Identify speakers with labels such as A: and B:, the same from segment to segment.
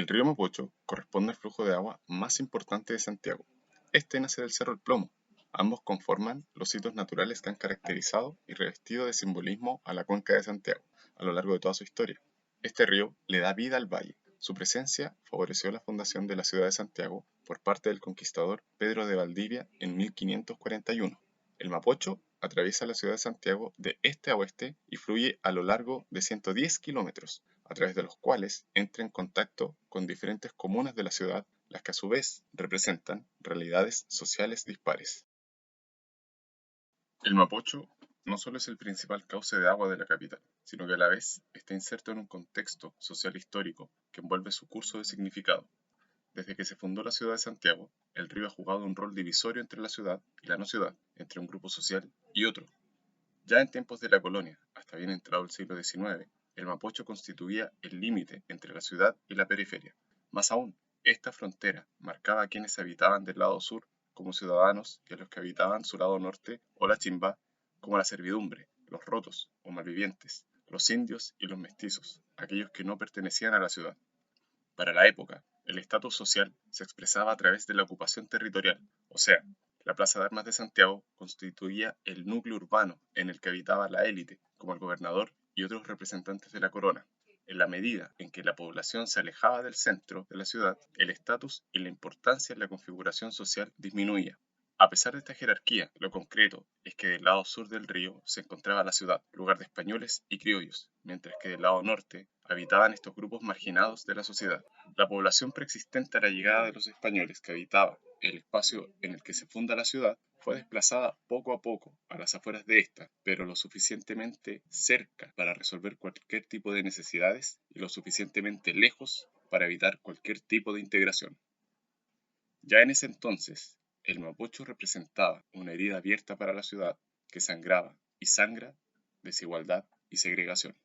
A: El río Mapocho corresponde al flujo de agua más importante de Santiago. Este nace del Cerro El Plomo. Ambos conforman los sitios naturales que han caracterizado y revestido de simbolismo a la cuenca de Santiago a lo largo de toda su historia. Este río le da vida al valle. Su presencia favoreció la fundación de la ciudad de Santiago por parte del conquistador Pedro de Valdivia en 1541. El Mapocho atraviesa la ciudad de Santiago de este a oeste y fluye a lo largo de 110 kilómetros, a través de los cuales entra en contacto con diferentes comunas de la ciudad, las que a su vez representan realidades sociales dispares. El Mapocho no solo es el principal cauce de agua de la capital, sino que a la vez está inserto en un contexto social histórico que envuelve su curso de significado. Desde que se fundó la ciudad de Santiago, el río ha jugado un rol divisorio entre la ciudad y la no ciudad, entre un grupo social y otro. Ya en tiempos de la colonia, hasta bien entrado el siglo XIX, el Mapocho constituía el límite entre la ciudad y la periferia. Más aún, esta frontera marcaba a quienes habitaban del lado sur como ciudadanos y a los que habitaban su lado norte o la chimba como la servidumbre, los rotos o malvivientes, los indios y los mestizos, aquellos que no pertenecían a la ciudad. Para la época, el estatus social se expresaba a través de la ocupación territorial, o sea, la Plaza de Armas de Santiago constituía el núcleo urbano en el que habitaba la élite, como el gobernador y otros representantes de la corona. En la medida en que la población se alejaba del centro de la ciudad, el estatus y la importancia en la configuración social disminuía. A pesar de esta jerarquía, lo concreto es que del lado sur del río se encontraba la ciudad, lugar de españoles y criollos, mientras que del lado norte habitaban estos grupos marginados de la sociedad. La población preexistente a la llegada de los españoles que habitaba el espacio en el que se funda la ciudad fue desplazada poco a poco a las afueras de esta, pero lo suficientemente cerca para resolver cualquier tipo de necesidades y lo suficientemente lejos para evitar cualquier tipo de integración. Ya en ese entonces, el Mapocho representaba una herida abierta para la ciudad que sangraba y sangra desigualdad y segregación.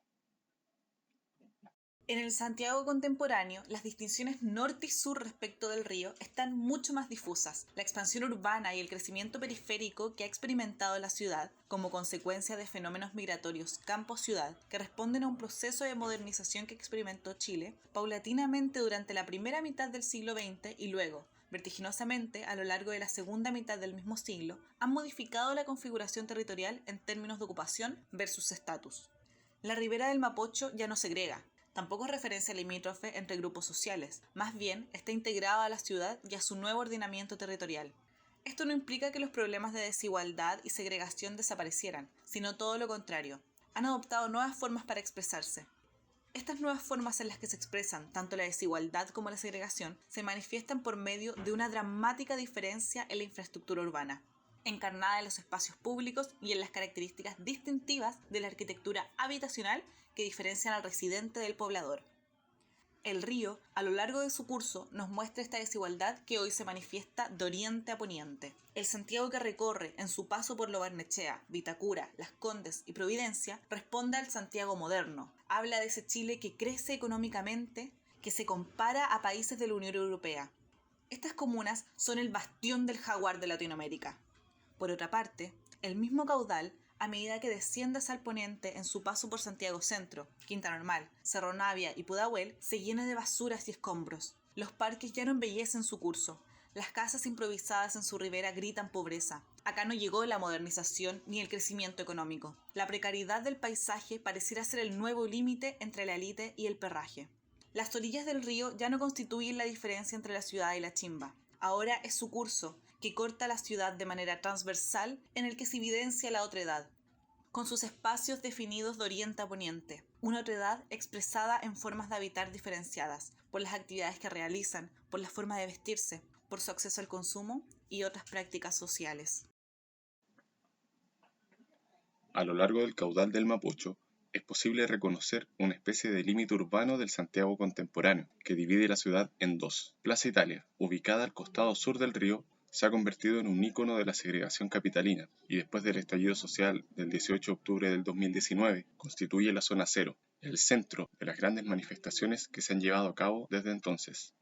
B: En el Santiago contemporáneo, las distinciones norte y sur respecto del río están mucho más difusas. La expansión urbana y el crecimiento periférico que ha experimentado la ciudad, como consecuencia de fenómenos migratorios campo-ciudad, que responden a un proceso de modernización que experimentó Chile paulatinamente durante la primera mitad del siglo XX y luego, vertiginosamente, a lo largo de la segunda mitad del mismo siglo, han modificado la configuración territorial en términos de ocupación versus estatus. La ribera del Mapocho ya no segrega. Tampoco es referencia limítrofe entre grupos sociales, más bien está integrada a la ciudad y a su nuevo ordenamiento territorial. Esto no implica que los problemas de desigualdad y segregación desaparecieran, sino todo lo contrario. Han adoptado nuevas formas para expresarse. Estas nuevas formas en las que se expresan tanto la desigualdad como la segregación se manifiestan por medio de una dramática diferencia en la infraestructura urbana, encarnada en los espacios públicos y en las características distintivas de la arquitectura habitacional que diferencian al residente del poblador. El río, a lo largo de su curso, nos muestra esta desigualdad que hoy se manifiesta de oriente a poniente. El Santiago que recorre en su paso por Lo Barnechea, Vitacura, Las Condes y Providencia responde al Santiago moderno. Habla de ese Chile que crece económicamente, que se compara a países de la Unión Europea. Estas comunas son el bastión del jaguar de Latinoamérica. Por otra parte, el mismo caudal, a medida que desciendas al poniente en su paso por Santiago Centro, Quinta Normal, Cerro Navia y Pudahuel, se llena de basuras y escombros. Los parques ya no embellecen su curso. Las casas improvisadas en su ribera gritan pobreza. Acá no llegó la modernización ni el crecimiento económico. La precariedad del paisaje pareciera ser el nuevo límite entre la élite y el perraje. Las orillas del río ya no constituyen la diferencia entre la ciudad y la chimba. Ahora es su curso, que corta la ciudad de manera transversal en el que se evidencia la otredad, con sus espacios definidos de oriente a poniente. Una otredad expresada en formas de habitar diferenciadas, por las actividades que realizan, por la forma de vestirse, por su acceso al consumo y otras prácticas sociales.
A: A lo largo del caudal del Mapocho, es posible reconocer una especie de límite urbano del Santiago contemporáneo, que divide la ciudad en dos. Plaza Italia, ubicada al costado sur del río, se ha convertido en un ícono de la segregación capitalina y después del estallido social del 18 de octubre del 2019 constituye la zona cero, el centro de las grandes manifestaciones que se han llevado a cabo desde entonces.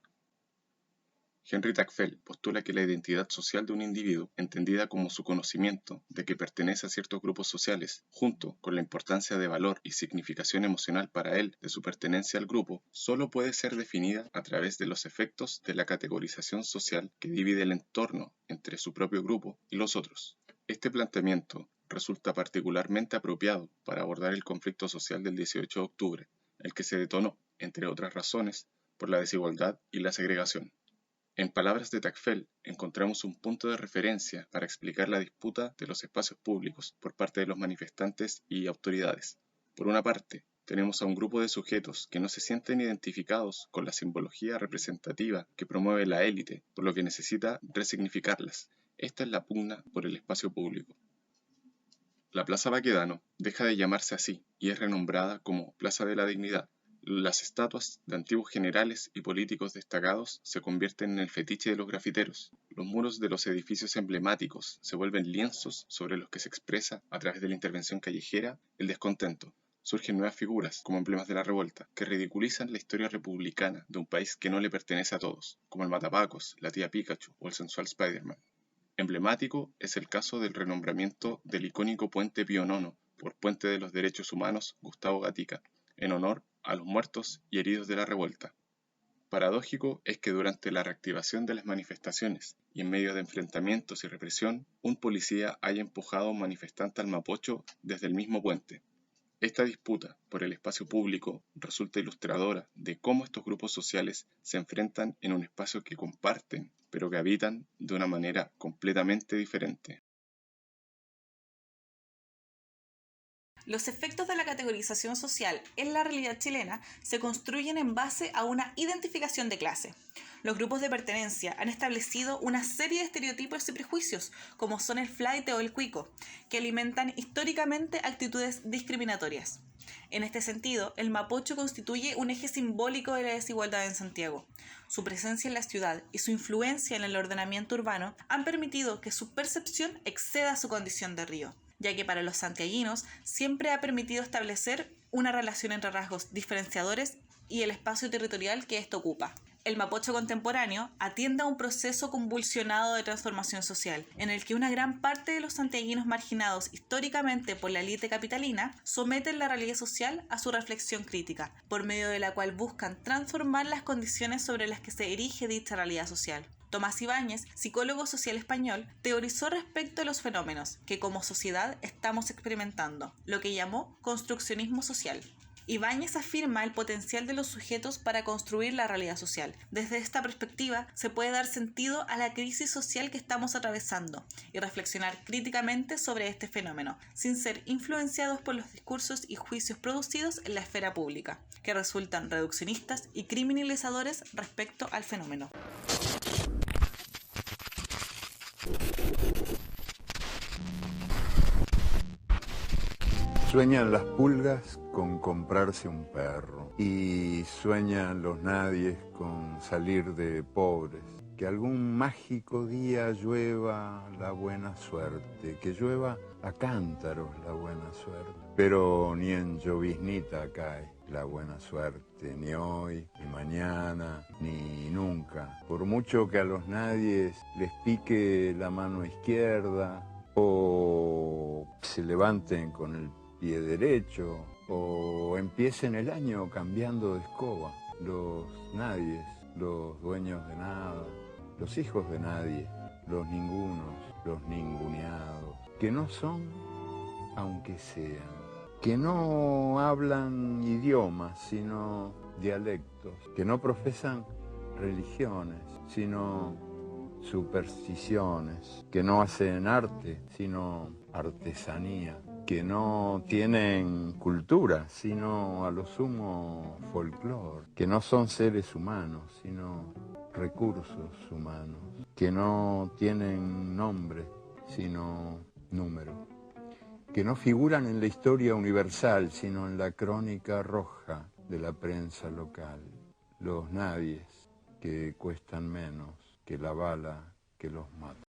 A: Henri Tacfel postula que la identidad social de un individuo, entendida como su conocimiento de que pertenece a ciertos grupos sociales, junto con la importancia de valor y significación emocional para él de su pertenencia al grupo, solo puede ser definida a través de los efectos de la categorización social que divide el entorno entre su propio grupo y los otros. Este planteamiento resulta particularmente apropiado para abordar el conflicto social del 18 de octubre, el que se detonó, entre otras razones, por la desigualdad y la segregación. En palabras de Tacfel, encontramos un punto de referencia para explicar la disputa de los espacios públicos por parte de los manifestantes y autoridades. Por una parte, tenemos a un grupo de sujetos que no se sienten identificados con la simbología representativa que promueve la élite, por lo que necesita resignificarlas. Esta es la pugna por el espacio público. La Plaza Baquedano deja de llamarse así y es renombrada como Plaza de la Dignidad. Las estatuas de antiguos generales y políticos destacados se convierten en el fetiche de los grafiteros. Los muros de los edificios emblemáticos se vuelven lienzos sobre los que se expresa, a través de la intervención callejera, el descontento. Surgen nuevas figuras, como emblemas de la revuelta, que ridiculizan la historia republicana de un país que no le pertenece a todos, como el Matapacos, la tía Pikachu o el sensual Spider-Man. Emblemático es el caso del renombramiento del icónico Puente Pío IX por Puente de los Derechos Humanos Gustavo Gatica, en honor a los muertos y heridos de la revuelta. Paradójico es que durante la reactivación de las manifestaciones y en medio de enfrentamientos y represión, un policía haya empujado a un manifestante al Mapocho desde el mismo puente. Esta disputa por el espacio público resulta ilustradora de cómo estos grupos sociales se enfrentan en un espacio que comparten, pero que habitan de una manera completamente diferente.
B: Los efectos de la categorización social en la realidad chilena se construyen en base a una identificación de clase. Los grupos de pertenencia han establecido una serie de estereotipos y prejuicios, como son el flaite o el cuico, que alimentan históricamente actitudes discriminatorias. En este sentido, el mapocho constituye un eje simbólico de la desigualdad en Santiago. Su presencia en la ciudad y su influencia en el ordenamiento urbano han permitido que su percepción exceda su condición de río, ya que para los santiaguinos siempre ha permitido establecer una relación entre rasgos diferenciadores y el espacio territorial que éste ocupa. El mapocho contemporáneo atiende a un proceso convulsionado de transformación social, en el que una gran parte de los santiaguinos marginados históricamente por la élite capitalina someten la realidad social a su reflexión crítica, por medio de la cual buscan transformar las condiciones sobre las que se erige dicha realidad social. Tomás Ibáñez, psicólogo social español, teorizó respecto a los fenómenos que como sociedad estamos experimentando, lo que llamó construccionismo social. Ibáñez afirma el potencial de los sujetos para construir la realidad social. Desde esta perspectiva, se puede dar sentido a la crisis social que estamos atravesando y reflexionar críticamente sobre este fenómeno, sin ser influenciados por los discursos y juicios producidos en la esfera pública, que resultan reduccionistas y criminalizadores respecto al fenómeno.
C: Sueñan las pulgas con comprarse un perro y sueñan los nadies con salir de pobres. Que algún mágico día llueva la buena suerte, que llueva a cántaros la buena suerte. Pero ni en lloviznita cae la buena suerte, ni hoy, ni mañana, ni nunca. Por mucho que a los nadies les pique la mano izquierda o se levanten con el pie derecho o empiecen el año cambiando de escoba. Los nadies, los dueños de nada, los hijos de nadie, los ningunos, los ninguneados, que no son, aunque sean, que no hablan idiomas, sino dialectos, que no profesan religiones, sino supersticiones, que no hacen arte, sino artesanía, que no tienen cultura, sino a lo sumo folclore, que no son seres humanos, sino recursos humanos, que no tienen nombre, sino número, que no figuran en la historia universal, sino en la crónica roja de la prensa local, los nadies que cuestan menos que la bala que los mata.